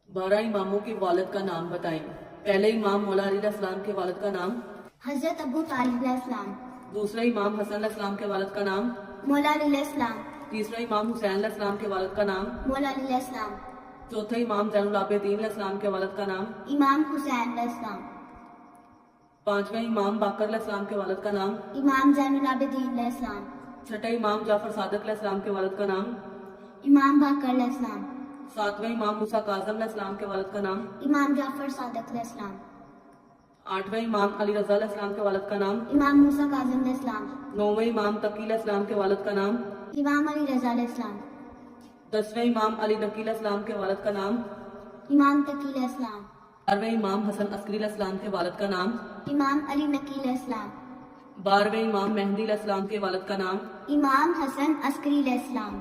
12 इमामों के वालिद का नाम बताएं। पहले इमाम मौला अली अलैहिस्सलाम के वालिद का नाम। हजरत अबू तालिब अलैहिस्सलाम। दूसरा इमाम हसन अलैहिस्सलाम के वालिद का नाम। मौला अली अलैहिस्सलाम। तीसरा इमाम हुसैन अलैहिस्सलाम के वालिद का नाम। मौला अली अलैहिस्सलाम। चौथा इमाम ज़ैनुल आबिदीन अलैहिस्सलाम के वालिद का नाम। इमाम हुसैन अलैहिस्सलाम। पांचवा इमाम बाकर अलैहिस्सलाम के वालिद का नाम। इमाम ज़ैनुल आबिदीन अलैहिस्सलाम। छठा इमाम जाफर सादिक अलैहिस्सलाम के वालिद का नाम। इमाम बाकर अलैहिस्सलाम। सातवां इमाम मूसा काज़िम अलैहिस्सलाम के वालिद का नाम। इमाम जाफर सादिक अलैहिस्सलाम। आठवां इमाम अली रज़ा अलैहिस्सलाम के वालिद का नाम। इमाम मूसा काज़िम अलैहिस्सलाम। नौवें इमाम तकी अलैहिस्सलाम के वालिद का नाम। इमाम अली रज़ा अलैहिस्सलाम। 10वें इमाम अली नकी अलैहिस्सलाम के वालिद का नाम। इमाम तकी अलैहिस्सलाम। 11वें इमाम हसन अस्करी अलैहिस्सलाम के वालिद का नाम। इमाम अली नकी अलैहिस्सलाम। 12वें इमाम मेहदी अलैहिस्सलाम के वालिद का नाम। इमाम हसन अस्करी अलैहिस्सलाम।